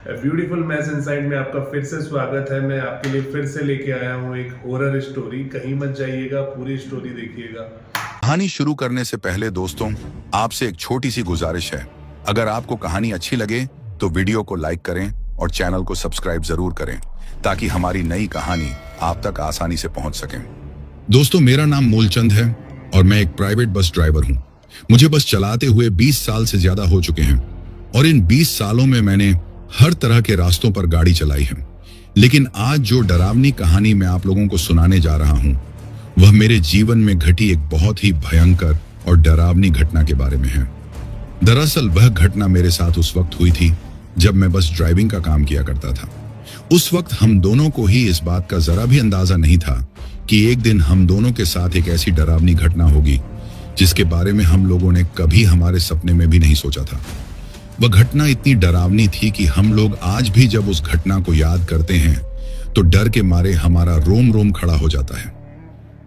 Beautiful mess inside में आपका फिर से स्वागत है। मैं आपके लिए फिर से लेके आया हूँ एक हॉरर स्टोरी। कहीं मत जाइएगा, पूरी स्टोरी देखिएगा। कहानी शुरू करने से पहले दोस्तों, आपसे एक छोटी सी गुजारिश है। अगर आपको कहानी अच्छी लगे तो वीडियो को लाइक करें और चैनल को सब्सक्राइब जरूर करें ताकि हमारी नई कहानी आप तक आसानी से पहुंच सके। दोस्तों, मेरा नाम मूलचंद है और मैं एक प्राइवेट बस ड्राइवर हूं। मुझे बस चलाते हुए 20 साल से ज्यादा हो चुके हैं और इन 20 सालों में मैंने हर तरह के रास्तों पर गाड़ी चलाई है। लेकिन आज जो डरावनी कहानी मैं आप लोगों को सुनाने जा रहा हूं, वह मेरे जीवन में घटी एक बहुत ही भयंकर और डरावनी घटना के बारे में है। दरअसल वह घटना मेरे साथ उस वक्त हुई थी जब मैं बस ड्राइविंग का काम किया करता था। उस वक्त हम दोनों को ही इस बात का जरा भी अंदाजा नहीं था कि एक दिन हम दोनों के साथ एक ऐसी डरावनी घटना होगी जिसके बारे में हम लोगों ने कभी हमारे सपने में भी नहीं सोचा था। वह घटना इतनी डरावनी थी कि हम लोग आज भी जब उस घटना को याद करते हैं तो डर के मारे हमारा रोम रोम खड़ा हो जाता है।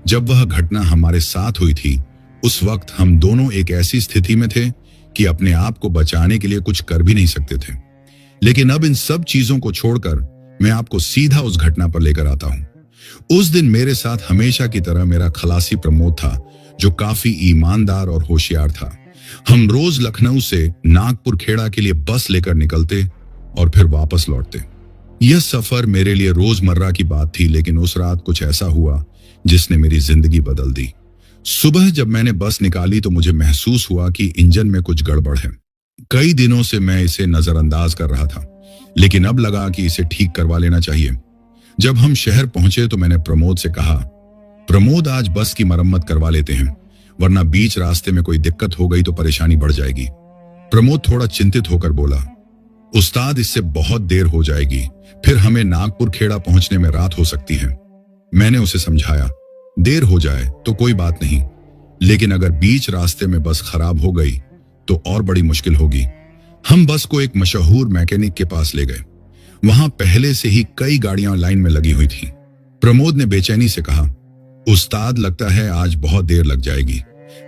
जब वह घटना हमारे साथ हुई थी, उस वक्त हम दोनों एक ऐसी स्थिति में थे कि अपने आप को बचाने के लिए कुछ कर भी नहीं सकते थे। लेकिन अब इन सब चीजों को छोड़कर मैं आपको सीधा उस घटना पर लेकर आता हूं। उस दिन मेरे साथ हमेशा की तरह मेरा खलासी प्रमोद था, जो काफी ईमानदार और होशियार था। हम रोज लखनऊ से नागपुर खेड़ा के लिए बस लेकर निकलते और फिर वापस लौटते। यह सफर मेरे लिए रोजमर्रा की बात थी, लेकिन उस रात कुछ ऐसा हुआ जिसने मेरी जिंदगी बदल दी। सुबह जब मैंने बस निकाली तो मुझे महसूस हुआ कि इंजन में कुछ गड़बड़ है। कई दिनों से मैं इसे नजरअंदाज कर रहा था, लेकिन अब लगा कि इसे ठीक करवा लेना चाहिए। जब हम शहर पहुंचे तो मैंने प्रमोद से कहा, प्रमोद, आज बस की मरम्मत करवा लेते हैं, वरना बीच रास्ते में कोई दिक्कत हो गई तो परेशानी बढ़ जाएगी। प्रमोद थोड़ा चिंतित होकर बोला, उस्ताद, इससे बहुत देर हो जाएगी, फिर हमें नागपुर खेड़ा पहुंचने में रात हो सकती है। मैंने उसे समझाया, देर हो जाए तो कोई बात नहीं, लेकिन अगर बीच रास्ते में बस खराब हो गई तो और बड़ी मुश्किल होगी। हम बस को एक मशहूर मैकेनिक के पास ले गए। वहां पहले से ही कई गाड़ियां लाइन में लगी हुई थी। प्रमोद ने बेचैनी से कहा, उस्ताद, लगता है आज बहुत देर लग जाएगी।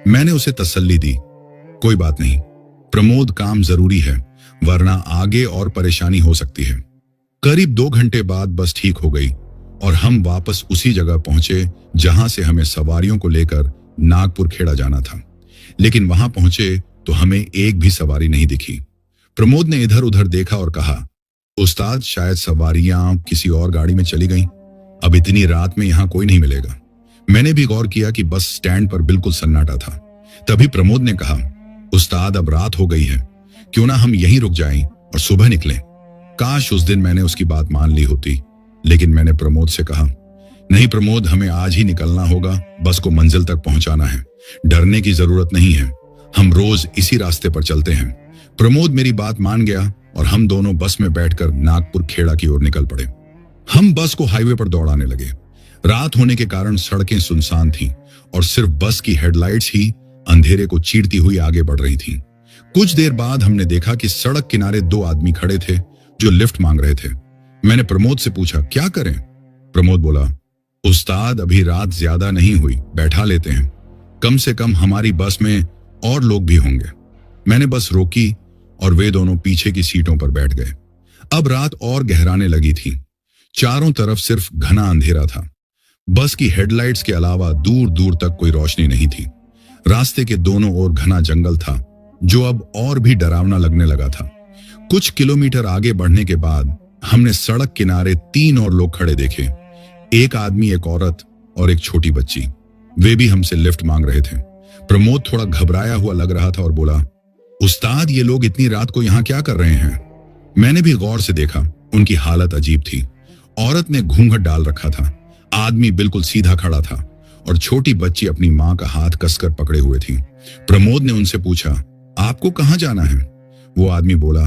मैंने उसे तसल्ली दी, कोई बात नहीं प्रमोद, काम जरूरी है, वरना आगे और परेशानी हो सकती है। करीब 2 घंटे बाद बस ठीक हो गई और हम वापस उसी जगह पहुंचे जहां से हमें सवारियों को लेकर नागपुर खेड़ा जाना था। लेकिन वहां पहुंचे तो हमें एक भी सवारी नहीं दिखी। प्रमोद ने इधर उधर देखा और कहा, उस्ताद, शायद सवारियां किसी और गाड़ी में चली गईं। अब इतनी रात में यहां कोई नहीं मिलेगा। मैंने भी गौर किया कि बस स्टैंड पर बिल्कुल सन्नाटा था। तभी प्रमोद ने कहा, उस्ताद, अब रात हो गई है, क्यों ना हम यहीं रुक जाएं और सुबह निकलें। काश उस दिन मैंने उसकी बात मान ली होती, लेकिन मैंने प्रमोद से कहा, नहीं प्रमोद, हमें आज ही निकलना होगा, बस को मंजिल तक पहुंचाना है, डरने की जरूरत नहीं है, हम रोज इसी रास्ते पर चलते हैं। प्रमोद मेरी बात मान गया और हम दोनों बस में बैठकर नागपुर खेड़ा की ओर निकल पड़े। हम बस को हाईवे पर दौड़ाने लगे। रात होने के कारण सड़कें सुनसान थीं और सिर्फ बस की हेडलाइट्स ही अंधेरे को चीरती हुई आगे बढ़ रही थीं। कुछ देर बाद हमने देखा कि सड़क किनारे 2 आदमी खड़े थे जो लिफ्ट मांग रहे थे। मैंने प्रमोद से पूछा, क्या करें? प्रमोद बोला, उस्ताद, अभी रात ज्यादा नहीं हुई, बैठा लेते हैं, कम से कम हमारी बस में और लोग भी होंगे। मैंने बस रोकी और वे दोनों पीछे की सीटों पर बैठ गए। अब रात और गहराने लगी थी। चारों तरफ सिर्फ घना अंधेरा था। बस की हेडलाइट्स के अलावा दूर दूर तक कोई रोशनी नहीं थी। रास्ते के दोनों ओर घना जंगल था जो अब और भी डरावना लगने लगा था। कुछ किलोमीटर आगे बढ़ने के बाद हमने सड़क किनारे 3 और लोग खड़े देखे, एक आदमी, एक औरत और एक छोटी बच्ची। वे भी हमसे लिफ्ट मांग रहे थे। प्रमोद थोड़ा घबराया हुआ लग रहा था और बोला, उस्ताद, ये लोग इतनी रात को यहाँ क्या कर रहे हैं? मैंने भी गौर से देखा, उनकी हालत अजीब थी। औरत ने घूंघट डाल रखा था, आदमी बिल्कुल सीधा खड़ा था और छोटी बच्ची अपनी मां का हाथ कसकर पकड़े हुए थी। प्रमोद ने उनसे पूछा, आपको कहां जाना है? वो आदमी बोला,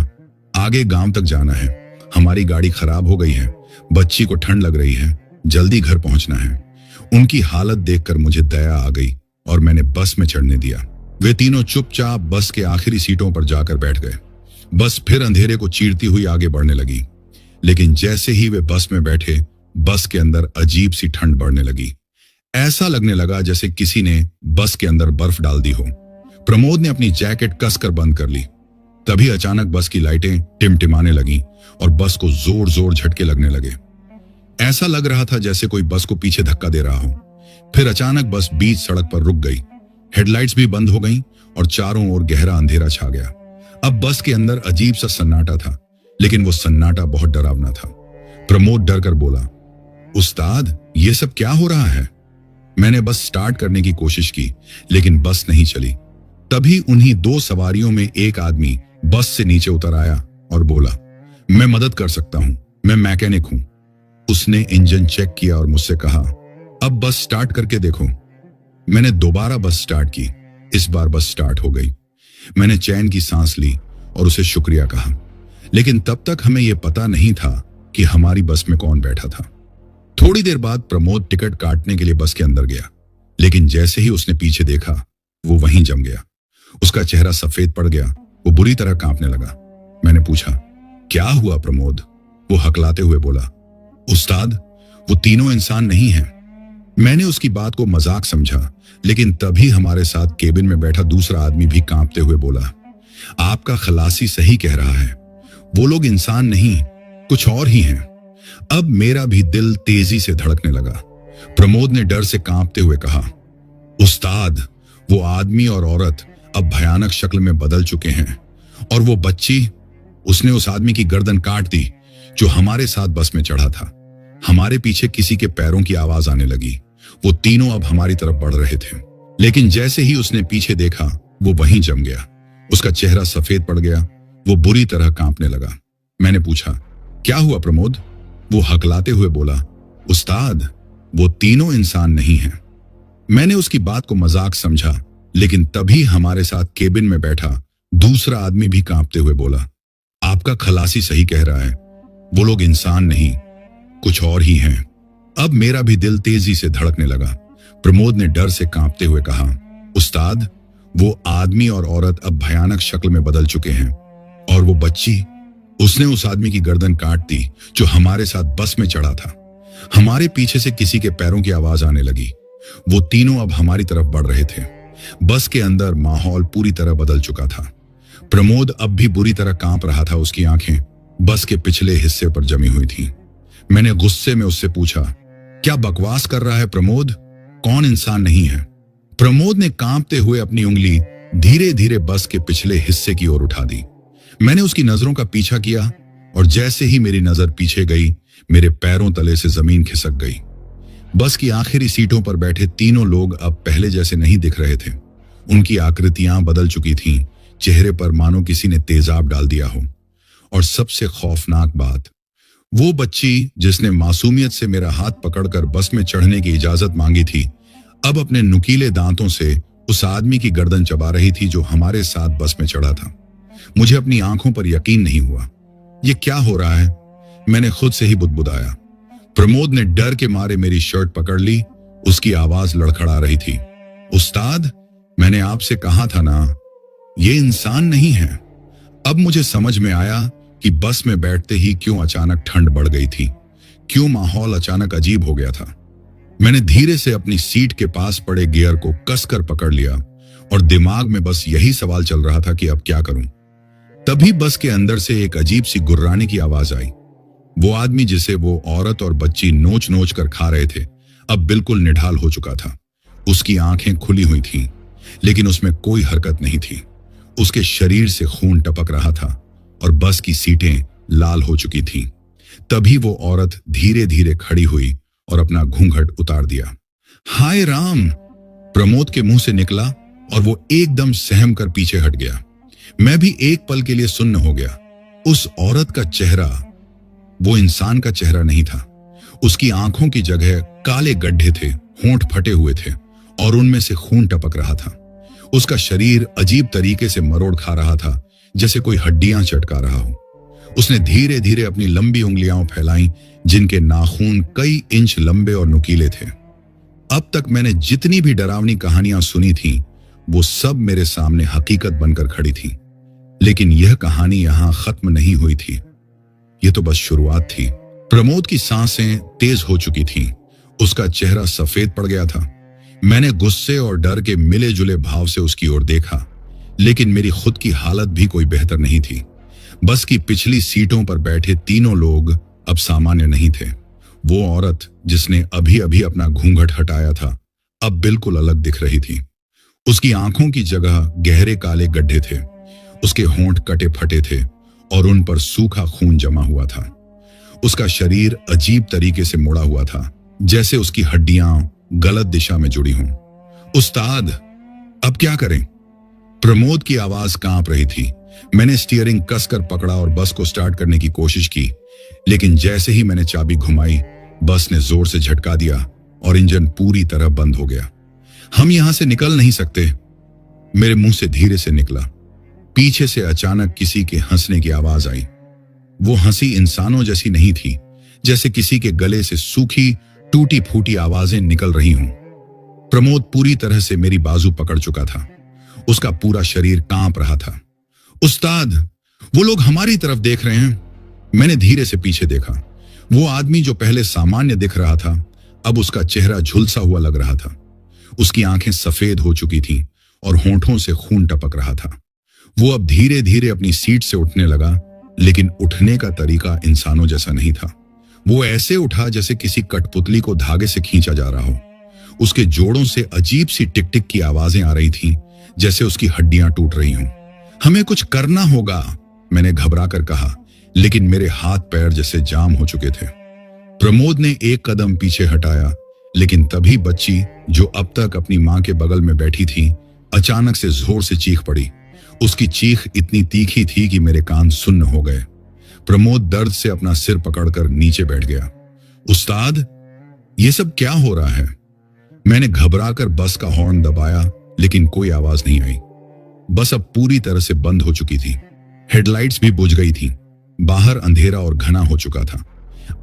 आगे गांव तक जाना है, हमारी गाड़ी खराब हो गई है, बच्ची को ठंड लग रही है, जल्दी घर पहुंचना है। उनकी हालत देखकर मुझे दया आ गई और मैंने बस में चढ़ने दिया। वे तीनों चुपचाप बस के आखिरी सीटों पर जाकर बैठ गए। बस फिर अंधेरे को चीरती हुई आगे बढ़ने लगी, लेकिन जैसे ही वे बस में बैठे, बस के अंदर अजीब सी ठंड बढ़ने लगी। ऐसा लगने लगा जैसे किसी ने बस के अंदर बर्फ डाल दी हो। प्रमोद ने अपनी जैकेट कसकर बंद कर ली। तभी अचानक बस की लाइटें टिमटिमाने लगीं और बस को जोर जोर झटके लगने लगे। ऐसा लग रहा था जैसे कोई बस को पीछे धक्का दे रहा हो। फिर अचानक बस बीच सड़क पर रुक गई, हेडलाइट्स भी बंद हो गईं और चारों ओर गहरा अंधेरा छा गया। अब बस के अंदर अजीब सा सन्नाटा था, लेकिन वो सन्नाटा बहुत डरावना था। प्रमोद डर कर बोला, उस्ताद, ये सब क्या हो रहा है? मैंने बस स्टार्ट करने की कोशिश की, लेकिन बस नहीं चली। तभी उन्हीं दो सवारियों में एक आदमी बस से नीचे उतर आया और बोला, मैं मदद कर सकता हूं, मैं मैकेनिक हूं। उसने इंजन चेक किया और मुझसे कहा, अब बस स्टार्ट करके देखो। मैंने दोबारा बस स्टार्ट की। इस बार बस स्टार्ट हो गई। मैंने चैन की सांस ली और उसे शुक्रिया कहा, लेकिन तब तक हमें यह पता नहीं था कि हमारी बस में कौन बैठा था। थोड़ी देर बाद प्रमोद टिकट काटने के लिए बस के अंदर गया, लेकिन जैसे ही उसने पीछे देखा, वो वहीं जम गया। उसका चेहरा सफेद पड़ गया, वो बुरी तरह कांपने लगा। मैंने पूछा, क्या हुआ प्रमोद? वो हकलाते हुए बोला, उस्ताद, वो तीनों इंसान नहीं हैं। मैंने उसकी बात को मजाक समझा, लेकिन तभी हमारे साथ केबिन में बैठा दूसरा आदमी भी कांपते हुए बोला, आपका खलासी सही कह रहा है, वो लोग इंसान नहीं, कुछ और ही हैं। अब मेरा भी दिल तेजी से धड़कने लगा। प्रमोद ने डर से कांपते हुए कहा, उस्ताद, वो आदमी और औरत अब भयानक शक्ल में बदल चुके हैं, और वो बच्ची, उसने उस आदमी की गर्दन काट दी जो हमारे साथ बस में चढ़ा था। हमारे पीछे किसी के पैरों की आवाज आने लगी। वो तीनों अब हमारी तरफ बढ़ रहे थे, लेकिन जैसे ही उसने पीछे देखा, वो वहीं जम गया। उसका चेहरा सफेद पड़ गया, वो बुरी तरह कांपने लगा। मैंने पूछा, क्या हुआ प्रमोद? वो हकलाते हुए बोला, उस्ताद, वो तीनों इंसान नहीं हैं। मैंने उसकी बात को मजाक समझा, लेकिन तभी हमारे साथ केबिन में बैठा दूसरा आदमी भी कांपते हुए बोला, आपका खलासी सही कह रहा है, वो लोग इंसान नहीं, कुछ और ही हैं। अब मेरा भी दिल तेजी से धड़कने लगा। प्रमोद ने डर से कांपते हुए कहा, उस्ताद, वो आदमी और औरत अब भयानक शक्ल में बदल चुके हैं, और वो बच्ची, उसने उस आदमी की गर्दन काट दी जो हमारे साथ बस में चढ़ा था। हमारे पीछे से किसी के पैरों की आवाज आने लगी। वो तीनों अब हमारी तरफ बढ़ रहे थे। बस के अंदर माहौल पूरी तरह बदल चुका था। प्रमोद अब भी बुरी तरह कांप रहा था। उसकी आंखें बस के पिछले हिस्से पर जमी हुई थीं। मैंने गुस्से में उससे पूछा, क्या बकवास कर रहा है प्रमोद? कौन इंसान नहीं है? प्रमोद ने कांपते हुए अपनी उंगली धीरे धीरे बस के पिछले हिस्से की ओर उठा दी। मैंने उसकी नजरों का पीछा किया, और जैसे ही मेरी नजर पीछे गई, मेरे पैरों तले से जमीन खिसक गई। बस की आखिरी सीटों पर बैठे तीनों लोग अब पहले जैसे नहीं दिख रहे थे। उनकी आकृतियां बदल चुकी थीं, चेहरे पर मानो किसी ने तेजाब डाल दिया हो। और सबसे खौफनाक बात, वो बच्ची जिसने मासूमियत से मेरा हाथ पकड़कर बस में चढ़ने की इजाजत मांगी थी, अब अपने नुकीले दांतों से उस आदमी की गर्दन चबा रही थी जो हमारे साथ बस में चढ़ा था। मुझे अपनी आंखों पर यकीन नहीं हुआ। ये क्या हो रहा है? मैंने खुद से ही बुदबुदाया। प्रमोद ने डर के मारे मेरी शर्ट पकड़ ली। उसकी आवाज लड़खड़ा रही थी, उस्ताद, मैंने आपसे कहा था ना, ये इंसान नहीं है। अब मुझे समझ में आया कि बस में बैठते ही क्यों अचानक ठंड बढ़ गई थी, क्यों माहौल अचानक अजीब हो गया था। मैंने धीरे से अपनी सीट के पास पड़े गियर को कसकर पकड़ लिया, और दिमाग में बस यही सवाल चल रहा था कि अब क्या करूं। तभी बस के अंदर से एक अजीब सी गुर्राने की आवाज आई। वो आदमी जिसे वो औरत और बच्ची नोच नोच कर खा रहे थे, अब बिल्कुल निढाल हो चुका था। उसकी आंखें खुली हुई थीं, लेकिन उसमें कोई हरकत नहीं थी। उसके शरीर से खून टपक रहा था, और बस की सीटें लाल हो चुकी थीं। तभी वो औरत धीरे धीरे खड़ी हुई और अपना घूंघट उतार दिया। हाय राम! प्रमोद के मुंह से निकला, और वो एकदम सहम कर पीछे हट गया। मैं भी एक पल के लिए सुन्न हो गया। उस औरत का चेहरा वो इंसान का चेहरा नहीं था। उसकी आंखों की जगह काले गड्ढे थे, होंठ फटे हुए थे, और उनमें से खून टपक रहा था। उसका शरीर अजीब तरीके से मरोड़ खा रहा था, जैसे कोई हड्डियां चटका रहा हो। उसने धीरे धीरे अपनी लंबी उंगलियां फैलाईं, जिनके नाखून कई इंच लंबे और नुकीले थे। अब तक मैंने जितनी भी डरावनी कहानियां सुनी थीं, वो सब मेरे सामने हकीकत बनकर खड़ी थी। लेकिन यह कहानी यहां खत्म नहीं हुई थी। यह तो बस शुरुआत थी। प्रमोद की सांसें तेज हो चुकी थीं। उसका चेहरा सफेद पड़ गया था। मैंने गुस्से और डर के मिले जुले भाव से उसकी ओर देखा, लेकिन मेरी खुद की हालत भी कोई बेहतर नहीं थी। बस की पिछली सीटों पर बैठे तीनों लोग अब सामान्य नहीं थे। वो औरत जिसने अभी अभी अपना घूंघट हटाया था अब बिल्कुल अलग दिख रही थी। उसकी आंखों की जगह गहरे काले गड्ढे थे, उसके होंठ कटे फटे थे और उन पर सूखा खून जमा हुआ था। उसका शरीर अजीब तरीके से मुड़ा हुआ था, जैसे उसकी हड्डियां गलत दिशा में जुड़ी हों। उस्ताद, अब क्या करें? प्रमोद की आवाज कांप रही थी। मैंने स्टीयरिंग कसकर पकड़ा और बस को स्टार्ट करने की कोशिश की, लेकिन जैसे ही मैंने चाबी घुमाई, बस ने जोर से झटका दिया और इंजन पूरी तरह बंद हो गया। हम यहां से निकल नहीं सकते, मेरे मुंह से धीरे से निकला। पीछे से अचानक किसी के हंसने की आवाज आई। वो हंसी इंसानों जैसी नहीं थी, जैसे किसी के गले से सूखी टूटी फूटी आवाजें निकल रही हों। प्रमोद पूरी तरह से मेरी बाजू पकड़ चुका था, उसका पूरा शरीर कांप रहा था। उस्ताद, वो लोग हमारी तरफ देख रहे हैं। मैंने धीरे से पीछे देखा। वो आदमी जो पहले सामान्य दिख रहा था, अब उसका चेहरा झुलसा हुआ लग रहा था। उसकी आंखें सफेद हो चुकी थीं और होंठों से खून टपक रहा था। वो अब धीरे धीरे अपनी सीट से उठने लगा, लेकिन उठने का तरीका इंसानों जैसा नहीं था। वो ऐसे उठा जैसे किसी कठपुतली को धागे से खींचा जा रहा हो। उसके जोड़ों से अजीब सी टिक टिक की आवाजें आ रही थीं, जैसे उसकी हड्डियां टूट रही हों। हमें कुछ करना होगा, मैंने घबरा कर कहा, लेकिन मेरे हाथ पैर जैसे जाम हो चुके थे। प्रमोद ने एक कदम पीछे हटाया, लेकिन तभी बच्ची जो अब तक अपनी मां के बगल में बैठी थी, अचानक से जोर से चीख पड़ी। उसकी चीख इतनी तीखी थी कि मेरे कान सुन्न हो गए। प्रमोद दर्द से अपना सिर पकड़कर नीचे बैठ गया। उस्ताद, ये सब क्या हो रहा है? मैंने घबराकर बस का हॉर्न दबाया, लेकिन कोई आवाज नहीं आई। बस अब पूरी तरह से बंद हो चुकी थी। हेडलाइट्स भी बुझ गई थी। बाहर अंधेरा और घना हो चुका था।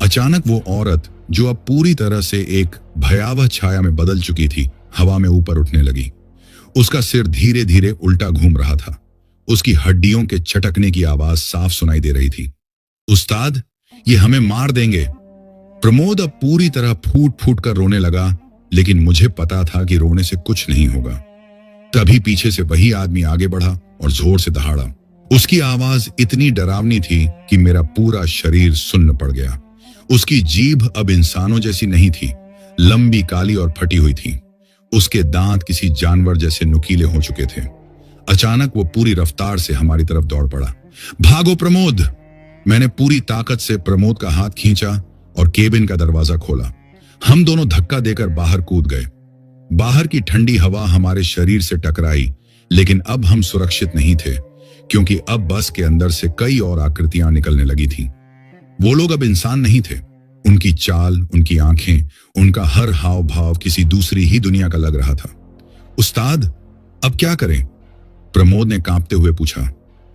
अचानक वो औरत जो अब पूरी तरह से एक भयावह छाया में बदल चुकी थी, हवा में ऊपर उठने लगी। उसका सिर धीरे धीरे उल्टा घूम रहा था। उसकी हड्डियों के चटकने की आवाज साफ सुनाई दे रही थी। उस्ताद, ये हमें मार देंगे। प्रमोद अब पूरी तरह फूट फूट कर रोने लगा, लेकिन मुझे पता था कि रोने से कुछ नहीं होगा। तभी पीछे से वही आदमी आगे बढ़ा और जोर से दहाड़ा। उसकी आवाज इतनी डरावनी थी कि मेरा पूरा शरीर सुन्न पड़ गया। उसकी जीभ अब इंसानों जैसी नहीं थी, लंबी, काली और फटी हुई थी। उसके दांत किसी जानवर जैसे नुकीले हो चुके थे। अचानक वो पूरी रफ्तार से हमारी तरफ दौड़ पड़ा। भागो प्रमोद! मैंने पूरी ताकत से प्रमोद का हाथ खींचा और केबिन का दरवाजा खोला। हम दोनों धक्का देकर बाहर कूद गए। बाहर की ठंडी हवा हमारे शरीर से टकराई, लेकिन अब हम सुरक्षित नहीं थे, क्योंकि अब बस के अंदर से कई और आकृतियां निकलने लगी थीं। वो लोग अब इंसान नहीं थे। उनकी चाल, उनकी आंखें, उनका हर हाव भाव किसी दूसरी ही दुनिया का लग रहा था। उस्ताद, अब क्या करें? प्रमोद ने कांपते हुए पूछा।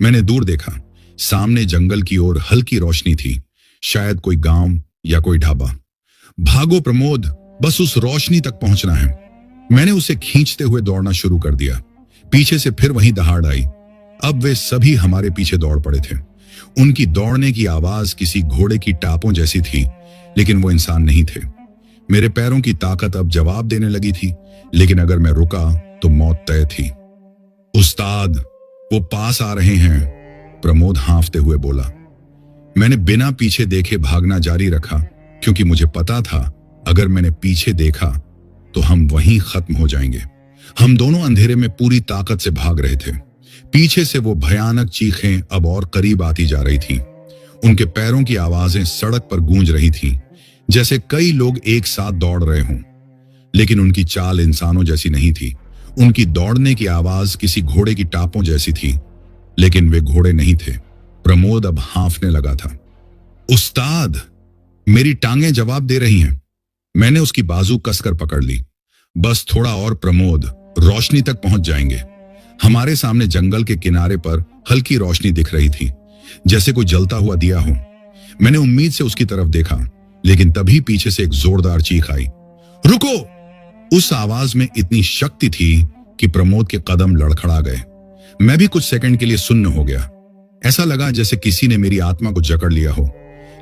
मैंने दूर देखा। सामने जंगल की ओर हल्की रोशनी थी, शायद कोई गांव या कोई ढाबा। भागो प्रमोद, बस उस रोशनी तक पहुंचना है। मैंने उसे खींचते हुए दौड़ना शुरू कर दिया। पीछे से फिर वही दहाड़ आई। अब वे सभी हमारे पीछे दौड़ पड़े थे। उनकी दौड़ने की आवाज किसी घोड़े की टापों जैसी थी, लेकिन वो इंसान नहीं थे। मेरे पैरों की ताकत अब जवाब देने लगी थी, लेकिन अगर मैं रुका तो मौत तय थी। उस्ताद, वो पास आ रहे हैं, प्रमोद हांफते हुए बोला। मैंने बिना पीछे देखे भागना जारी रखा, क्योंकि मुझे पता था अगर मैंने पीछे देखा तो हम वहीं खत्म हो जाएंगे। हम दोनों अंधेरे में पूरी ताकत से भाग रहे थे। पीछे से वो भयानक चीखें अब और करीब आती जा रही थीं। उनके पैरों की आवाजें सड़क पर गूंज रही थीं, जैसे कई लोग एक साथ दौड़ रहे हों। लेकिन उनकी चाल इंसानों जैसी नहीं थी। उनकी दौड़ने की आवाज किसी घोड़े की टापों जैसी थी, लेकिन वे घोड़े नहीं थे। प्रमोद अब हांफने लगा था। उस्ताद, मेरी टांगें जवाब दे रही हैं। मैंने उसकी बाजू कसकर पकड़ ली। बस थोड़ा और प्रमोद, रोशनी तक पहुंच जाएंगे। हमारे सामने जंगल के किनारे पर हल्की रोशनी दिख रही थी, जैसे कोई जलता हुआ दिया हो। मैंने उम्मीद से उसकी तरफ देखा, लेकिन तभी पीछे से एक जोरदार चीख आई। रुको! उस आवाज में इतनी शक्ति थी कि प्रमोद के कदम लड़खड़ा गए। मैं भी कुछ सेकंड के लिए सुन्न हो गया। ऐसा लगा जैसे किसी ने मेरी आत्मा को जकड़ लिया हो,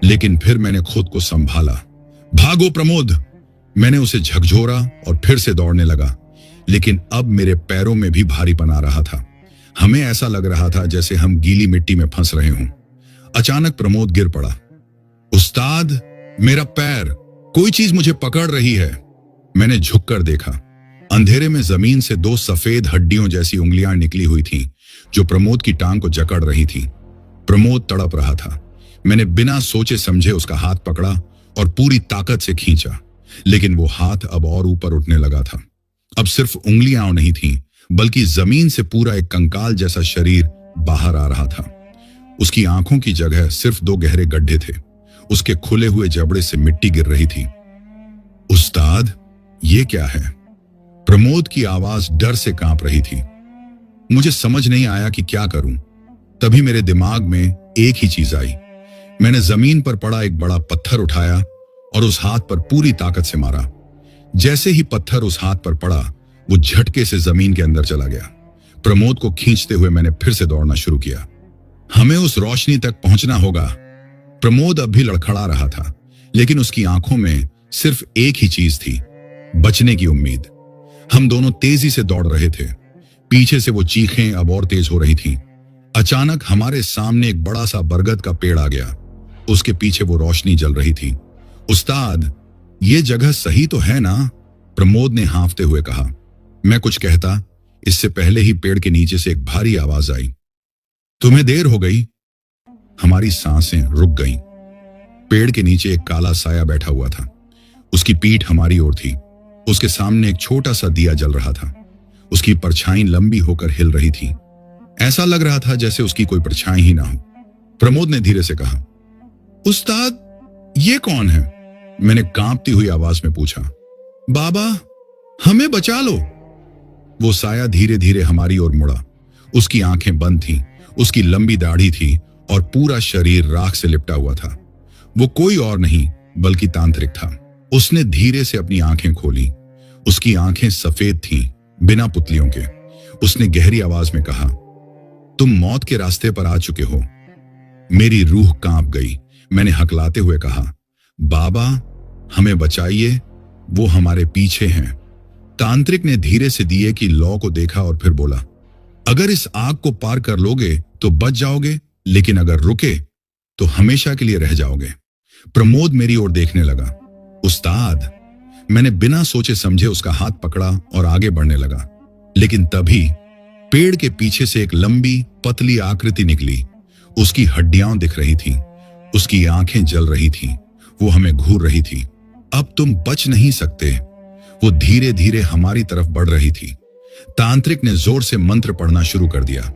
लेकिन फिर मैंने खुद को संभाला। भागो प्रमोद! मैंने उसे झकझोरा और फिर से दौड़ने लगा, लेकिन अब मेरे पैरों में भी भारीपन आ रहा था। हमें ऐसा लग रहा था जैसे हम गीली मिट्टी में फंस रहे हों। अचानक प्रमोद गिर पड़ा। उस्ताद, मेरा पैर, कोई चीज मुझे पकड़ रही है। मैंने झुककर देखा। अंधेरे में जमीन से दो सफेद हड्डियों जैसी उंगलियां निकली हुई थीं, जो प्रमोद की टांग को जकड़ रही थीं। प्रमोद तड़प रहा था। मैंने बिना सोचे समझे उसका हाथ पकड़ा और पूरी ताकत से खींचा, लेकिन वो हाथ अब और ऊपर उठने लगा था। अब सिर्फ उंगलियां नहीं थीं, बल्कि जमीन से पूरा एक कंकाल जैसा शरीर बाहर आ रहा था। उसकी आंखों की जगह सिर्फ दो गहरे गड्ढे थे। उसके खुले हुए जबड़े से मिट्टी गिर रही थी। उस्ताद, ये क्या है? प्रमोद की आवाज डर से कांप रही थी। मुझे समझ नहीं आया कि क्या करूं। तभी मेरे दिमाग में एक ही चीज आई। मैंने जमीन पर पड़ा एक बड़ा पत्थर उठाया और उस हाथ पर पूरी ताकत से मारा। जैसे ही पत्थर उस हाथ पर पड़ा, वो झटके से जमीन के अंदर चला गया। प्रमोद को खींचते हुए मैंने फिर से दौड़ना शुरू किया। हमें उस रोशनी तक पहुंचना होगा। प्रमोद अब भी लड़खड़ा रहा था, लेकिन उसकी आंखों में सिर्फ एक ही चीज थी, बचने की उम्मीद। हम दोनों तेजी से दौड़ रहे थे। पीछे से वो चीखें अब और तेज हो रही थीं। अचानक हमारे सामने एक बड़ा सा बरगद का पेड़ आ गया। उसके पीछे वो रोशनी जल रही थी। उस्ताद, ये जगह सही तो है ना? प्रमोद ने हांफते हुए कहा। मैं कुछ कहता, इससे पहले ही पेड़ के नीचे से एक भारी आवाज आई। तुम्हें देर हो गई। हमारी सांसें रुक गईं। पेड़ के नीचे एक काला साया बैठा हुआ था। उसकी पीठ हमारी ओर थी। उसके सामने एक छोटा सा दिया जल रहा था। उसकी परछाई लंबी होकर हिल रही थी। ऐसा लग रहा था जैसे उसकी कोई परछाई ही ना हो। प्रमोद ने धीरे से कहा, उस्ताद, ये कौन है? मैंने कांपती हुई आवाज में पूछा। बाबा, हमें बचा लो। वो साया धीरे धीरे हमारी ओर मुड़ा। उसकी आंखें बंद थीं, उसकी लंबी दाढ़ी थी और पूरा शरीर राख से लिपटा हुआ था। वो कोई और नहीं बल्कि तांत्रिक था। उसने धीरे से अपनी आंखें खोली। उसकी आंखें सफेद थीं, बिना पुतलियों के। उसने गहरी आवाज में कहा, तुम मौत के रास्ते पर आ चुके हो। मेरी रूह कांप गई। मैंने हकलाते हुए कहा, बाबा, हमें बचाइए, वो हमारे पीछे हैं। तांत्रिक ने धीरे से दिए की लौ को देखा और फिर बोला, अगर इस आग को पार कर लोगे तो बच जाओगे, लेकिन अगर रुके तो हमेशा के लिए रह जाओगे। प्रमोद मेरी ओर देखने लगा। उस्ताद, मैंने बिना सोचे समझे उसका हाथ पकड़ा और आगे बढ़ने लगा। लेकिन तभी पेड़ के पीछे से एक लंबी पतली आकृति निकली। उसकी हड्डियां दिख रही थीं, उसकी आंखें जल रही थीं, वो हमें घूर रही थी। अब तुम बच नहीं सकते। वो धीरे धीरे हमारी तरफ बढ़ रही थी। तांत्रिक ने जोर से मंत्र पढ़ना शुरू कर दिया।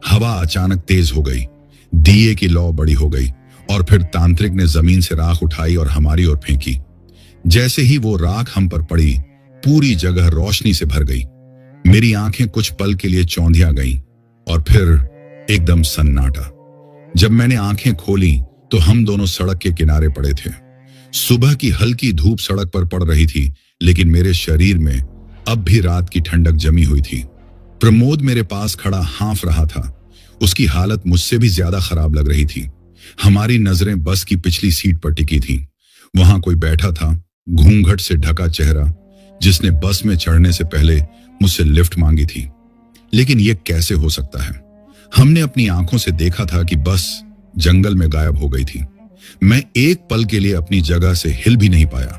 हवा अचानक तेज हो गई। दिए की लौ बड़ी हो गई और फिर तांत्रिक ने जमीन से राख उठाई और हमारी ओर फेंकी। जैसे ही वो राख हम पर पड़ी, पूरी जगह रोशनी से भर गई। मेरी आंखें कुछ पल के लिए चौंधिया गईं और फिर एकदम सन्नाटा। जब मैंने आंखें खोली तो हम दोनों सड़क के किनारे पड़े थे। सुबह की हल्की धूप सड़क पर पड़ रही थी, लेकिन मेरे शरीर में अब भी रात की ठंडक जमी हुई थी। प्रमोद मेरे पास खड़ा हांफ रहा था। उसकी हालत मुझसे भी ज्यादा खराब लग रही थी। हमारी नजरें बस की पिछली सीट पर टिकी थीं। वहां कोई बैठा था, घूंघट से ढका चेहरा, जिसने बस में चढ़ने से पहले मुझसे लिफ्ट मांगी थी। लेकिन यह कैसे हो सकता है? हमने अपनी आंखों से देखा था कि बस जंगल में गायब हो गई थी। मैं एक पल के लिए अपनी जगह से हिल भी नहीं पाया।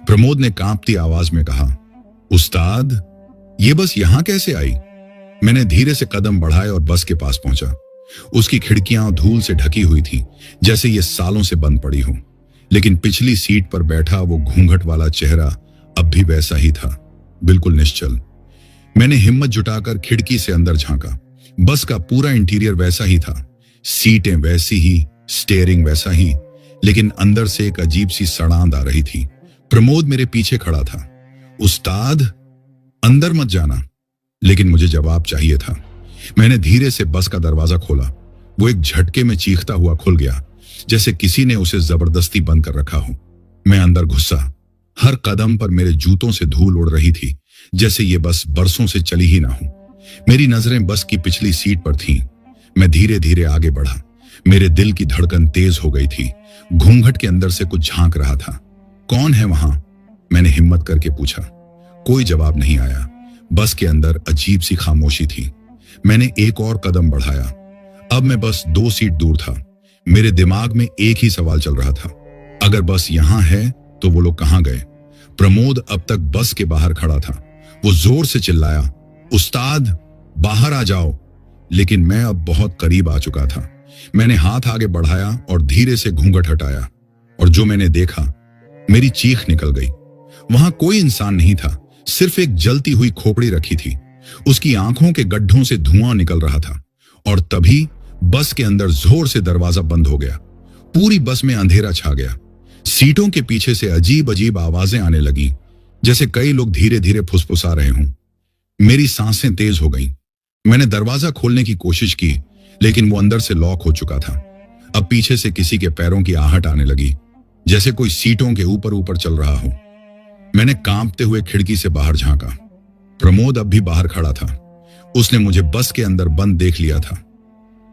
प्रमोद ने कांपती आवाज में कहा, उस्ताद, ये बस यहां कैसे आई? मैंने धीरे से कदम बढ़ाए और बस के पास पहुंचा। उसकी खिड़कियां धूल से ढकी हुई थीं, जैसे ये सालों से बंद पड़ी हो। लेकिन पिछली सीट पर बैठा वो घूंघट वाला चेहरा अब भी वैसा ही था, बिल्कुल निश्चल। मैंने हिम्मत जुटाकर खिड़की से अंदर झांका। बस का पूरा इंटीरियर वैसा ही था, सीटें वैसी ही, स्टीयरिंग वैसा ही, लेकिन अंदर से एक अजीब सी सड़ांध आ रही थी। प्रमोद मेरे पीछे खड़ा था। उस्ताद, अंदर मत जाना। लेकिन मुझे जवाब चाहिए था। मैंने धीरे से बस का दरवाजा खोला। वो एक झटके में चीखता हुआ खुल गया, जैसे किसी ने उसे जबरदस्ती बंद कर रखा हो। मैं अंदर घुसा। हर कदम पर मेरे जूतों से धूल उड़ रही थी, जैसे ये बस बरसों से चली ही ना हो। मेरी नजरें बस की पिछली सीट पर थीं। मैं धीरे धीरे आगे बढ़ा। मेरे दिल की धड़कन तेज हो गई थी। घूंघट के अंदर से कुछ झांक रहा था। कौन है वहां? मैंने हिम्मत करके पूछा। कोई जवाब नहीं आया। बस के अंदर अजीब सी खामोशी थी। मैंने एक और कदम बढ़ाया। अब मैं बस 2 सीट दूर था। मेरे दिमाग में एक ही सवाल चल रहा था, अगर बस यहां है तो वो लोग कहां गए? प्रमोद अब तक बस के बाहर खड़ा था। वो जोर से चिल्लाया, उस्ताद बाहर आ जाओ। लेकिन मैं अब बहुत करीब आ चुका था। मैंने हाथ आगे बढ़ाया और धीरे से घूंघट हटाया, और जो मैंने देखा, मेरी चीख निकल गई। वहां कोई इंसान नहीं था, सिर्फ एक जलती हुई खोपड़ी रखी थी। उसकी आंखों के गड्ढों से धुआं निकल रहा था। और तभी बस के अंदर जोर से दरवाजा बंद हो गया। पूरी बस में अंधेरा छा गया। सीटों के पीछे से अजीब अजीब आवाजें आने लगी, जैसे कई लोग धीरे धीरे फुसफुसा रहे हों। मेरी सांसें तेज हो गईं। मैंने दरवाजा खोलने की कोशिश की, लेकिन वो अंदर से लॉक हो चुका था। अब पीछे से किसी के पैरों की आहट आने लगी, जैसे कोई सीटों के ऊपर ऊपर चल रहा हो। मैंने कांपते हुए खिड़की से बाहर झांका। प्रमोद अब भी बाहर खड़ा था। उसने मुझे बस के अंदर बंद देख लिया था।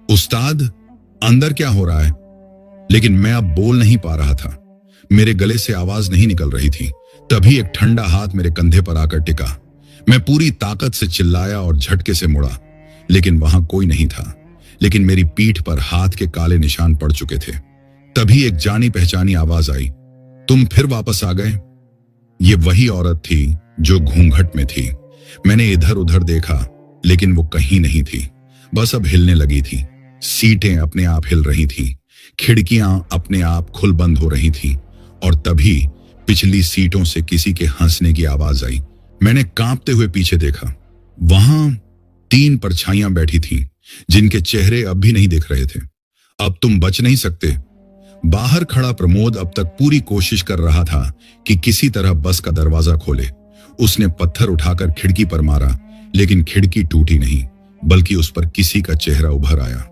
उस्ताद, अंदर क्या हो रहा है? लेकिन मैं अब बोल नहीं पा रहा था। मेरे गले से आवाज नहीं निकल रही थी। तभी एक ठंडा हाथ मेरे कंधे पर आकर टिका। मैं पूरी ताकत से चिल्लाया और झटके से मुड़ा, लेकिन वहां कोई नहीं था। लेकिन मेरी पीठ पर हाथ के काले निशान पड़ चुके थे। तभी एक जानी पहचानी आवाज आई, तुम फिर वापस आ गए? ये वही औरत थी जो घूंघट में थी। मैंने इधर उधर देखा, लेकिन वो कहीं नहीं थी। बस अब हिलने लगी थी। सीटें अपने आप हिल रही थीं, खिड़कियां अपने आप खुल बंद हो रही थीं, और तभी पिछली सीटों से किसी के हंसने की आवाज आई। मैंने कांपते हुए पीछे देखा। वहां 3 परछाइयां बैठी थीं, जिनके चेहरे अब भी नहीं दिख रहे थे। अब तुम बच नहीं सकते। बाहर खड़ा प्रमोद अब तक पूरी कोशिश कर रहा था कि किसी तरह बस का दरवाजा खोले। उसने पत्थर उठाकर खिड़की पर मारा, लेकिन खिड़की टूटी नहीं, बल्कि उस पर किसी का चेहरा उभर आया।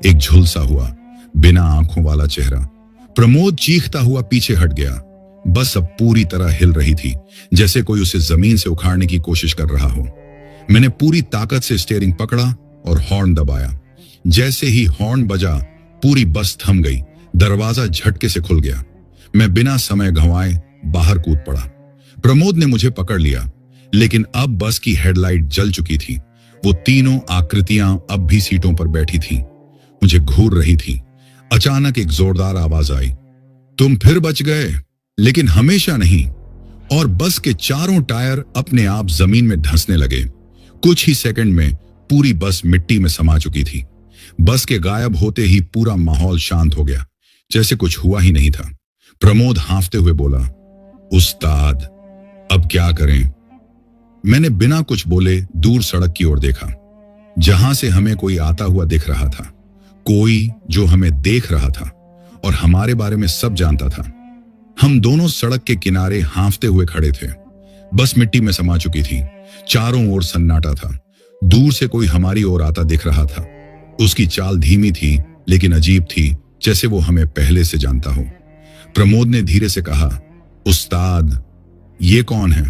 एक झुलसा हुआ, बिना आंखों वाला चेहरा। प्रमोद चीखता हुआ पीछे हट गया। बस अब पूरी तरह हिल रही थी, जैसे कोई उसे जमीन से उखाड़ने की कोशिश कर रहा हो। मैंने पूरी ताकत से स्टीयरिंग पकड़ा और हॉर्न दबाया। जैसे ही हॉर्न बजा, पूरी बस थम गई। दरवाजा झटके से खुल गया। मैं बिना समय गंवाए बाहर कूद पड़ा। प्रमोद ने मुझे पकड़ लिया, लेकिन अब बस की हेडलाइट जल चुकी थी। वो तीनों आकृतियां अब भी सीटों पर बैठी थीं, मुझे घूर रही थी। अचानक एक जोरदार आवाज आई, तुम फिर बच गए, लेकिन हमेशा नहीं। और बस के चारों टायर अपने आप जमीन में धंसने लगे। कुछ ही सेकंड में पूरी बस मिट्टी में समा चुकी थी। बस के गायब होते ही पूरा माहौल शांत हो गया, जैसे कुछ हुआ ही नहीं था। प्रमोद हांफते हुए बोला, उस्ताद, अब क्या करें? मैंने बिना कुछ बोले दूर सड़क की ओर देखा, जहां से हमें कोई आता हुआ दिख रहा था। कोई जो हमें देख रहा था और हमारे बारे में सब जानता था। हम दोनों सड़क के किनारे हांफते हुए खड़े थे। बस मिट्टी में समा चुकी थी। चारों ओर सन्नाटा था। दूर से कोई हमारी ओर आता दिख रहा था। उसकी चाल धीमी थी, लेकिन अजीब थी, जैसे वो हमें पहले से जानता हो। प्रमोद ने धीरे से कहा, उस्ताद, ये कौन है?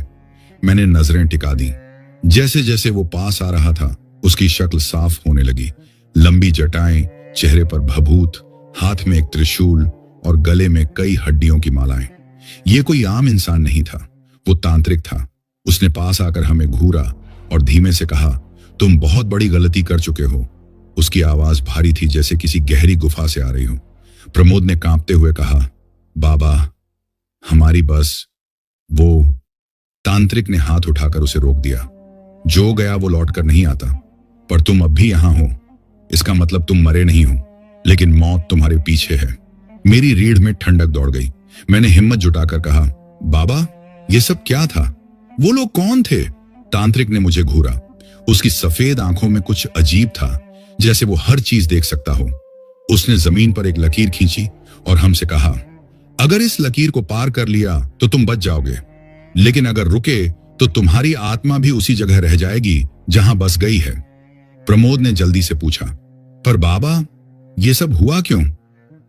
मैंने नजरें टिका दी। जैसे जैसे वो पास आ रहा था, उसकी शक्ल साफ होने लगी। लंबी जटाएं, चेहरे पर भभूत, हाथ में एक त्रिशूल और गले में कई हड्डियों की मालाएं। ये कोई आम इंसान नहीं था, वो तांत्रिक था। उसने पास आकर हमें घूरा और धीमे से कहा, तुम बहुत बड़ी गलती कर चुके हो। उसकी आवाज भारी थी, जैसे किसी गहरी गुफा से आ रही हो। प्रमोद ने कांपते हुए कहा, बाबा, हमारी बस। वो तांत्रिक ने हाथ उठाकर उसे रोक दिया। जो गया वो लौटकर नहीं आता, पर तुम अब भी यहां हो, इसका मतलब तुम मरे नहीं हो, लेकिन मौत तुम्हारे पीछे है। मेरी रीढ़ में ठंडक दौड़ गई। मैंने हिम्मत जुटाकर कहा, बाबा, ये सब क्या था? वो लोग कौन थे? तांत्रिक ने मुझे घूरा। उसकी सफेद आंखों में कुछ अजीब था, जैसे वो हर चीज देख सकता हो। उसने जमीन पर एक लकीर खींची और हमसे कहा, अगर इस लकीर को पार कर लिया तो तुम बच जाओगे, लेकिन अगर रुके तो तुम्हारी आत्मा भी उसी जगह रह जाएगी जहां बस गई है। प्रमोद ने जल्दी से पूछा, पर बाबा, ये सब हुआ क्यों?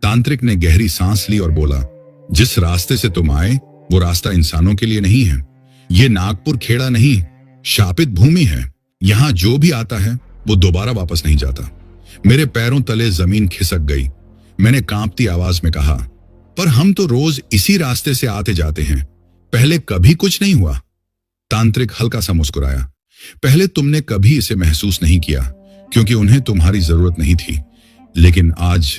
तांत्रिक ने गहरी सांस ली और बोला, जिस रास्ते से तुम आए वो रास्ता इंसानों के लिए नहीं है। ये नागपुर खेड़ा नहीं, शापित भूमि है। यहां जो भी आता है वो दोबारा वापस नहीं जाता। मेरे पैरों तले जमीन खिसक गई। मैंने कांपती आवाज में कहा, पर हम तो रोज इसी रास्ते से आते जाते हैं, पहले कभी कुछ नहीं हुआ। तांत्रिक हल्का सा मुस्कुराया, पहले तुमने कभी इसे महसूस नहीं किया, क्योंकि उन्हें तुम्हारी जरूरत नहीं थी, लेकिन आज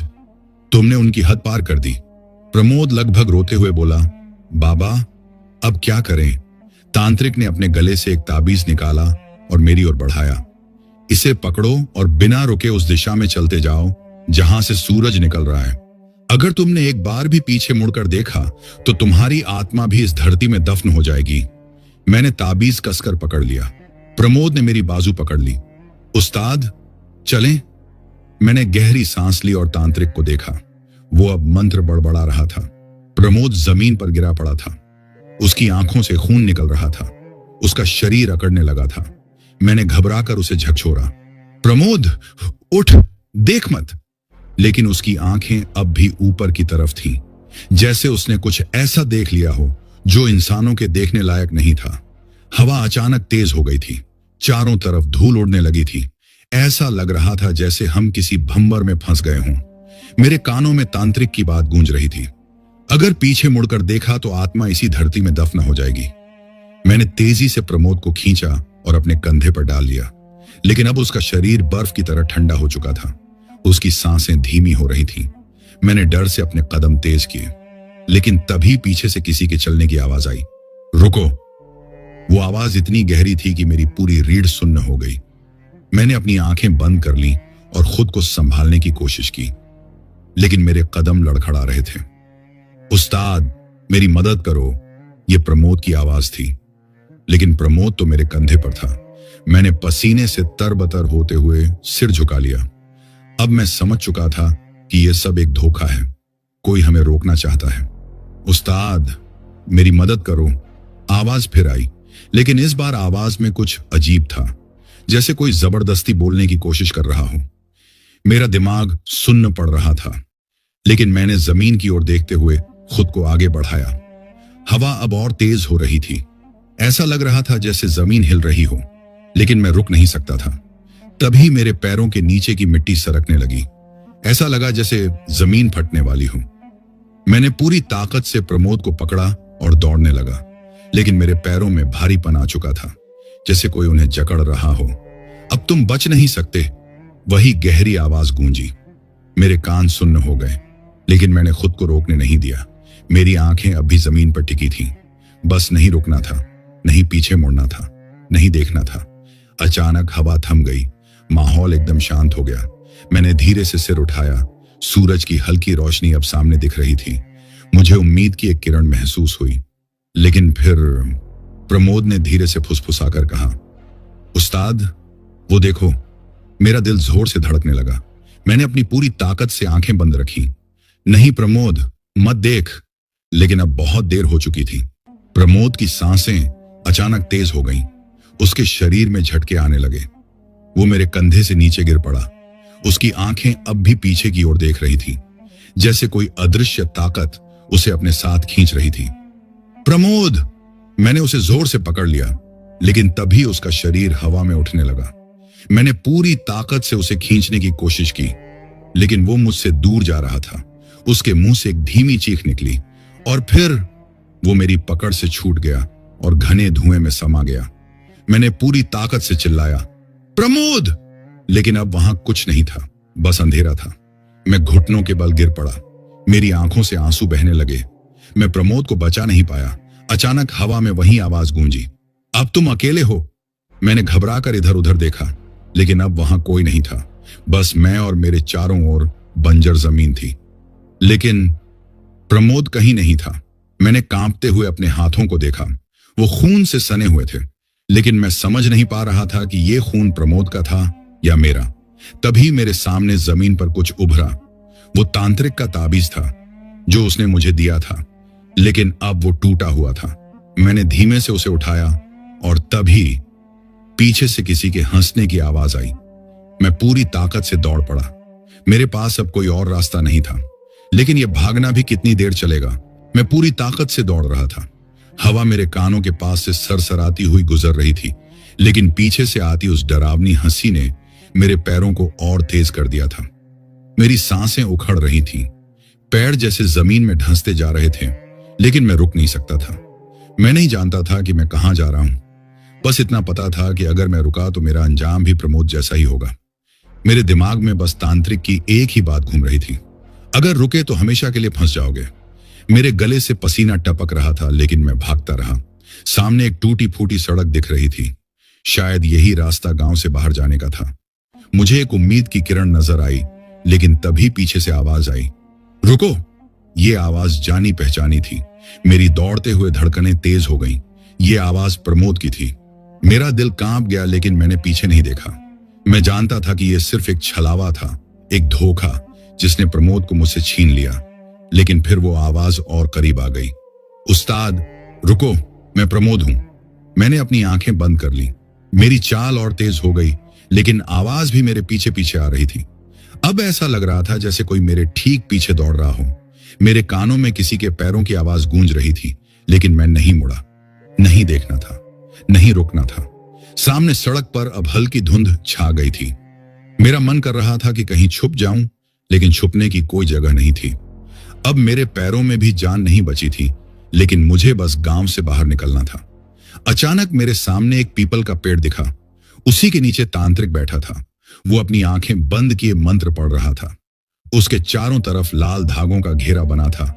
तुमने उनकी हद पार कर दी। प्रमोद लगभग रोते हुए बोला, बाबा अब क्या करें? तांत्रिक ने अपने गले से एक ताबीज निकाला और मेरी ओर बढ़ाया। इसे पकड़ो और बिना रुके उस दिशा में चलते जाओ जहां से सूरज निकल रहा है। अगर तुमने एक बार भी पीछे मुड़कर देखा तो तुम्हारी आत्मा भी इस धरती में दफन हो जाएगी। मैंने ताबीज कसकर पकड़ लिया। प्रमोद ने मेरी बाजू पकड़ ली। उस्ताद चलें? मैंने गहरी सांस ली और तांत्रिक को देखा। वो अब मंत्र बड़बड़ा रहा था। प्रमोद जमीन पर गिरा पड़ा था। उसकी आंखों से खून निकल रहा था। उसका शरीर अकड़ने लगा था। मैंने घबराकर उसे झकझोरा, प्रमोद उठ, देख मत। लेकिन उसकी आंखें अब भी ऊपर की तरफ थीं, जैसे उसने कुछ ऐसा देख लिया हो जो इंसानों के देखने लायक नहीं था। हवा अचानक तेज हो गई थी। चारों तरफ धूल उड़ने लगी थी। ऐसा लग रहा था जैसे हम किसी भंवर में फंस गए हों। मेरे कानों में तांत्रिक की बात गूंज रही थी, अगर पीछे मुड़कर देखा तो आत्मा इसी धरती में दफन हो जाएगी। मैंने तेजी से प्रमोद को खींचा और अपने कंधे पर डाल लिया, लेकिन अब उसका शरीर बर्फ की तरह ठंडा हो चुका था। उसकी सांसें धीमी हो रही थीं। मैंने डर से अपने कदम तेज किए, लेकिन तभी पीछे से किसी के चलने की आवाज आई, रुको। वो आवाज इतनी गहरी थी कि मेरी पूरी रीढ़ सुन्न हो गई। मैंने अपनी आंखें बंद कर ली और खुद को संभालने की कोशिश की, लेकिन मेरे कदम लड़खड़ा रहे थे। उस्ताद मेरी मदद करो, ये प्रमोद की आवाज थी, लेकिन प्रमोद तो मेरे कंधे पर था। मैंने पसीने से तरबतर होते हुए सिर झुका लिया। अब मैं समझ चुका था कि यह सब एक धोखा है। कोई हमें रोकना चाहता है। उस्ताद मेरी मदद करो। आवाज फिर आई, लेकिन इस बार आवाज में कुछ अजीब था, जैसे कोई जबरदस्ती बोलने की कोशिश कर रहा हो। मेरा दिमाग सुन्न पड़ रहा था, लेकिन मैंने जमीन की ओर देखते हुए खुद को आगे बढ़ाया। हवा अब और तेज हो रही थी। ऐसा लग रहा था जैसे जमीन हिल रही हो, लेकिन मैं रुक नहीं सकता था। तभी मेरे पैरों के नीचे की मिट्टी सरकने लगी। ऐसा लगा जैसे जमीन फटने वाली हो। मैंने पूरी ताकत से प्रमोद को पकड़ा और दौड़ने लगा, लेकिन मेरे पैरों में भारीपन आ चुका था, जैसे कोई उन्हें जकड़ रहा हो। अब तुम बच नहीं सकते, वही गहरी आवाज गूंजी। मेरे कान सुन्न हो गए, लेकिन मैंने खुद को रोकने नहीं दिया। मेरी आंखें अब भी जमीन पर टिकी थीं। बस नहीं रुकना था, नहीं पीछे मुड़ना था, नहीं देखना था। अचानक हवा थम गई। माहौल एकदम शांत हो गया। मैंने धीरे से सिर उठाया। सूरज की हल्की रोशनी अब सामने दिख रही थी। मुझे उम्मीद की एक किरण महसूस हुई, लेकिन फिर प्रमोद ने धीरे से फुसफुसाकर कहा, उस्ताद वो देखो। मेरा दिल जोर से धड़कने लगा। मैंने अपनी पूरी ताकत से आंखें बंद रखी। नहीं प्रमोद, मत देख। लेकिन अब बहुत देर हो चुकी थी। प्रमोद की सांसें अचानक तेज हो गईं। उसके शरीर में झटके आने लगे। वो मेरे कंधे से नीचे गिर पड़ा। उसकी आंखें अब भी पीछे की ओर देख रही थी, जैसे कोई अदृश्य ताकत उसे अपने साथ खींच रही थी। प्रमोद! मैंने उसे जोर से पकड़ लिया, लेकिन तभी उसका शरीर हवा में उठने लगा। मैंने पूरी ताकत से उसे खींचने की कोशिश की, लेकिन वो मुझसे दूर जा रहा था। उसके मुंह से एक धीमी चीख निकली और फिर वो मेरी पकड़ से छूट गया और घने धुएं में समा गया। मैंने पूरी ताकत से चिल्लाया, प्रमोद! लेकिन अब वहां कुछ नहीं था, बस अंधेरा था। मैं घुटनों के बल गिर पड़ा। मेरी आंखों से आंसू बहने लगे। मैं प्रमोद को बचा नहीं पाया। अचानक हवा में वही आवाज गूंजी, अब तुम अकेले हो। मैंने घबराकर इधर उधर देखा, लेकिन अब वहां कोई नहीं था। बस मैं और मेरे चारों ओर बंजर जमीन थी। लेकिन प्रमोद कहीं नहीं था। मैंने कांपते हुए अपने हाथों को देखा। वो खून से सने हुए थे, लेकिन मैं समझ नहीं पा रहा था कि ये खून प्रमोद का था या मेरा। तभी मेरे सामने जमीन पर कुछ उभरा। वो तांत्रिक का ताबीज था जो उसने मुझे दिया था, लेकिन अब वो टूटा हुआ था। मैंने धीमे से उसे उठाया और तभी पीछे से किसी के हंसने की आवाज आई। मैं पूरी ताकत से दौड़ पड़ा। मेरे पास अब कोई और रास्ता नहीं था, लेकिन यह भागना भी कितनी देर चलेगा। मैं पूरी ताकत से दौड़ रहा था। हवा मेरे कानों के पास से सरसराती हुई गुजर रही थी, लेकिन पीछे से आती उस डरावनी हंसी ने मेरे पैरों को और तेज कर दिया था। मेरी सांसें उखड़ रही थीं। पैर जैसे जमीन में धंसते जा रहे थे, लेकिन मैं रुक नहीं सकता था। मैं नहीं जानता था कि मैं कहां जा रहा हूं। बस इतना पता था कि अगर मैं रुका तो मेरा अंजाम भी प्रमोद जैसा ही होगा। मेरे दिमाग में बस तांत्रिक की एक ही बात घूम रही थी, अगर रुके तो हमेशा के लिए फंस जाओगे। मेरे गले से पसीना टपक रहा था, लेकिन मैं भागता रहा। सामने एक टूटी फूटी सड़क दिख रही थी, शायद यही रास्ता गांव से बाहर जाने का था। मुझे एक उम्मीद की किरण नजर आई, लेकिन तभी पीछे से आवाज आई, रुको। ये आवाज जानी पहचानी थी। मेरी दौड़ते हुए धड़कनें तेज हो गईं। ये आवाज प्रमोद की थी। मेरा दिल कांप गया, लेकिन मैंने पीछे नहीं देखा। मैं जानता था कि यह सिर्फ एक छलावा था, एक धोखा जिसने प्रमोद को मुझसे छीन लिया। लेकिन फिर वो आवाज और करीब आ गई, उस्ताद रुको, मैं प्रमोद हूं। मैंने अपनी आंखें बंद कर ली। मेरी चाल और तेज हो गई, लेकिन आवाज भी मेरे पीछे पीछे आ रही थी। अब ऐसा लग रहा था जैसे कोई मेरे ठीक पीछे दौड़ रहा हो। मेरे कानों में किसी के पैरों की आवाज गूंज रही थी, लेकिन मैं नहीं मुड़ा। नहीं देखना था, नहीं रुकना था। सामने सड़क पर अब हल्की धुंध छा गई थी। मेरा मन कर रहा था कि कहीं छुप जाऊं, लेकिन छुपने की कोई जगह नहीं थी। अब मेरे पैरों में भी जान नहीं बची थी, लेकिन मुझे बस गांव से बाहर निकलना था। अचानक मेरे सामने एक पीपल का पेड़ दिखा। उसी के नीचे तांत्रिक बैठा था। वो अपनी आंखें बंद किए मंत्र पढ़ रहा था। उसके चारों तरफ लाल धागों का घेरा बना था,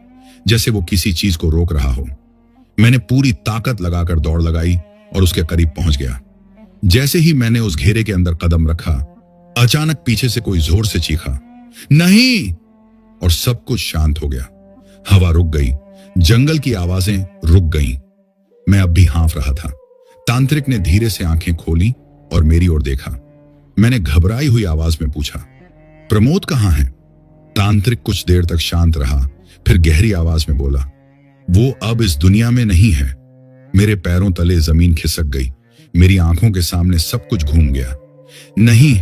जैसे वो किसी चीज को रोक रहा हो। मैंने पूरी ताकत लगाकर दौड़ लगाई और उसके करीब पहुंच गया। जैसे ही मैंने उस घेरे के अंदर कदम रखा, अचानक पीछे से कोई जोर से चीखा, नहीं! और सब कुछ शांत हो गया। हवा रुक गई, जंगल की आवाजें रुक गईं। मैं अब भी हाँफ रहा था। तांत्रिक ने धीरे से आंखें खोली और मेरी ओर देखा। मैंने घबराई हुई आवाज में पूछा, प्रमोद कहाँ है? तांत्रिक कुछ देर तक शांत रहा, फिर गहरी आवाज में बोला, वो अब इस दुनिया में नहीं है। मेरे पैरों तले जमीन खिसक गई। मेरी आंखों के सामने सब कुछ घूम गया। नहीं,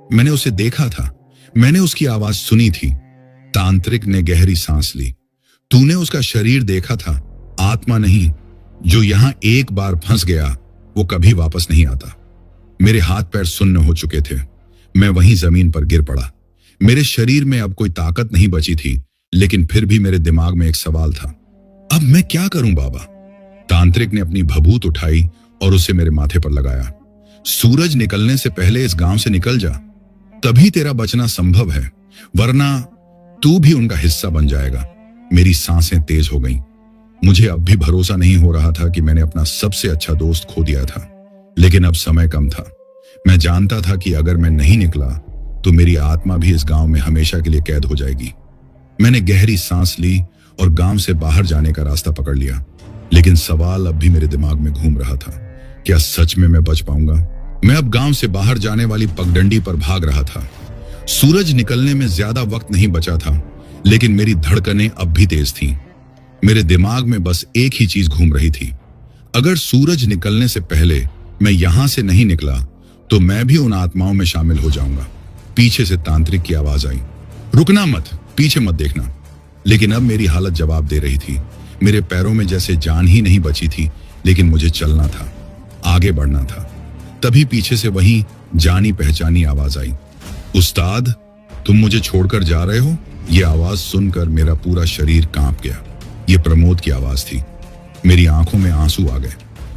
मैंने उसे देखा था, मैंने उसकी आवाज सुनी थी। तांत्रिक ने गहरी सांस ली। तूने उसका शरीर देखा था, आत्मा नहीं। जो यहां एक बार फंस गया, वो कभी वापस नहीं आता। मेरे हाथ पैर सुन्न हो चुके थे। मैं वहीं जमीन पर गिर पड़ा। मेरे शरीर में अब कोई ताकत नहीं बची थी, लेकिन फिर भी मेरे दिमाग में एक सवाल था, अब मैं क्या करूं बाबा? तांत्रिक ने अपनी भभूत उठाई और उसे मेरे माथे पर लगाया। सूरज निकलने से पहले इस गांव से निकल जा, तभी तेरा बचना संभव है, वरना तू भी उनका हिस्सा बन जाएगा। मेरी सांसें तेज हो गईं। मुझे अब भी भरोसा नहीं हो रहा था कि मैंने अपना सबसे अच्छा दोस्त खो दिया था, लेकिन अब समय कम था। मैं जानता था कि अगर मैं नहीं निकला तो मेरी आत्मा भी इस गांव में हमेशा के लिए कैद हो जाएगी। मैंने गहरी सांस ली और गांव से बाहर जाने का रास्ता पकड़ लिया, लेकिन सवाल अब भी मेरे दिमाग में घूम रहा था, क्या सच में मैं बच पाऊंगा? मैं अब गांव से बाहर जाने वाली पगडंडी पर भाग रहा था। सूरज निकलने में ज्यादा वक्त नहीं बचा था, लेकिन मेरी धड़कनें अब भी तेज थीं। मेरे दिमाग में बस एक ही चीज घूम रही थी, अगर सूरज निकलने से पहले मैं यहां से नहीं निकला तो मैं भी उन आत्माओं में शामिल हो जाऊंगा। पीछे से तांत्रिक की आवाज आई, रुकना मत, पीछे मत देखना। लेकिन अब मेरी हालत जवाब दे रही थी। मेरे पैरों में जैसे जान ही नहीं बची थी, लेकिन मुझे चलना था, आगे बढ़ना था। तभी पीछे से वही जानी पहचानी आवाज आई, उस्ताद तुम मुझे छोड़कर जा रहे हो? यह आवाज सुनकर मेरा पूरा शरीर कांप गया। ये प्रमोद की आवाज थी। मेरी आंखों में आंसू आ गए।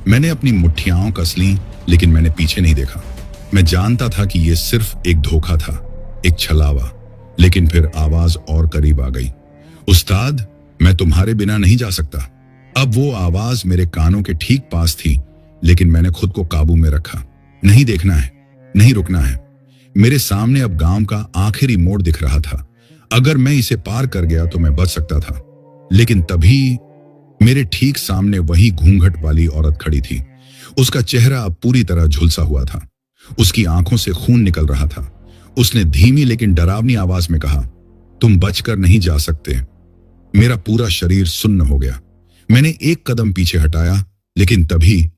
मैंने अपनी मुट्ठियां कस लीं, लेकिन मैंने पीछे नहीं देखा। मैं जानता था कि यह सिर्फ एक धोखा था, एक छलावा। लेकिन फिर आवाज और करीब आ गई, उस्ताद मैं तुम्हारे बिना नहीं जा सकता। अब वो आवाज मेरे कानों के ठीक पास थी, लेकिन मैंने खुद को काबू में रखा। नहीं देखना है, नहीं रुकना है। मेरे सामने अब गांव का आखिरी मोड़ दिख रहा था। अगर मैं इसे पार कर गया तो मैं बच सकता था। लेकिन तभी मेरे ठीक सामने वही घूंघट वाली औरत खड़ी थी। उसका चेहरा अब पूरी तरह झुलसा हुआ था। उसकी आंखों से खून निकल रहा था। उसने धीमी लेकिन डरावनी आवाज में कहा, तुम बचकर नहीं जा सकते। मेरा पूरा शरीर सुन्न हो गया। मैंने एक कदम पीछे हटाया, लेकिन तभी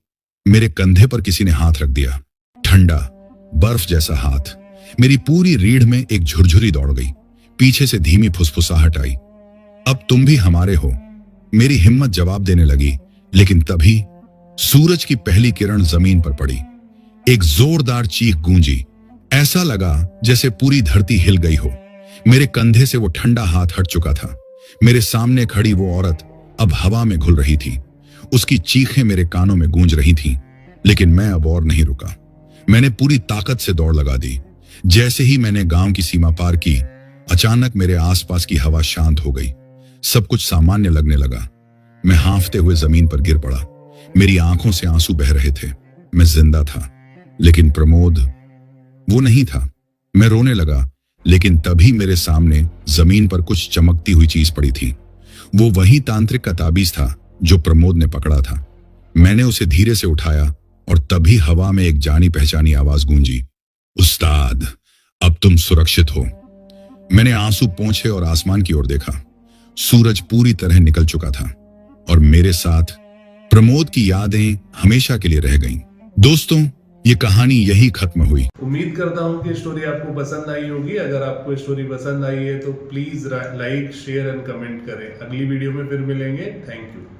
मेरे कंधे पर किसी ने हाथ रख दिया। ठंडा बर्फ जैसा हाथ। मेरी पूरी रीढ़ में एक झुरझुरी दौड़ गई। पीछे से धीमी फुसफुसाहट आई, अब तुम भी हमारे हो। मेरी हिम्मत जवाब देने लगी, लेकिन तभी सूरज की पहली किरण जमीन पर पड़ी। एक जोरदार चीख गूंजी। ऐसा लगा जैसे पूरी धरती हिल गई हो। मेरे कंधे से वो ठंडा हाथ हट चुका था। मेरे सामने खड़ी वो औरत अब हवा में घुल रही थी। उसकी चीखें मेरे कानों में गूंज रही थीं, लेकिन मैं अब और नहीं रुका। मैंने पूरी ताकत से दौड़ लगा दी। जैसे ही मैंने गांव की सीमा पार की, अचानक मेरे आसपास की हवा शांत हो गई। सब कुछ सामान्य लगने लगा। मैं हांफते हुए जमीन पर गिर पड़ा। मेरी आंखों से आंसू बह रहे थे। मैं जिंदा था, लेकिन प्रमोद वो नहीं था। मैं रोने लगा, लेकिन तभी मेरे सामने जमीन पर कुछ चमकती हुई चीज पड़ी थी। वो वही तांत्रिक का ताबीज था जो प्रमोद ने पकड़ा था। मैंने उसे धीरे से उठाया और तभी हवा में एक जानी पहचानी आवाज गूंजी, उस्ताद, अब तुम सुरक्षित हो। मैंने आंसू पोंछे और आसमान की ओर देखा। सूरज पूरी तरह निकल चुका था और मेरे साथ प्रमोद की यादें हमेशा के लिए रह गईं। दोस्तों, ये कहानी यही खत्म हुई। उम्मीद करता हूँ कि स्टोरी आपको पसंद आई होगी। अगर आपको स्टोरी पसंद आई है तो please like, share and comment करें। अगली वीडियो में फिर मिलेंगे। Thank you.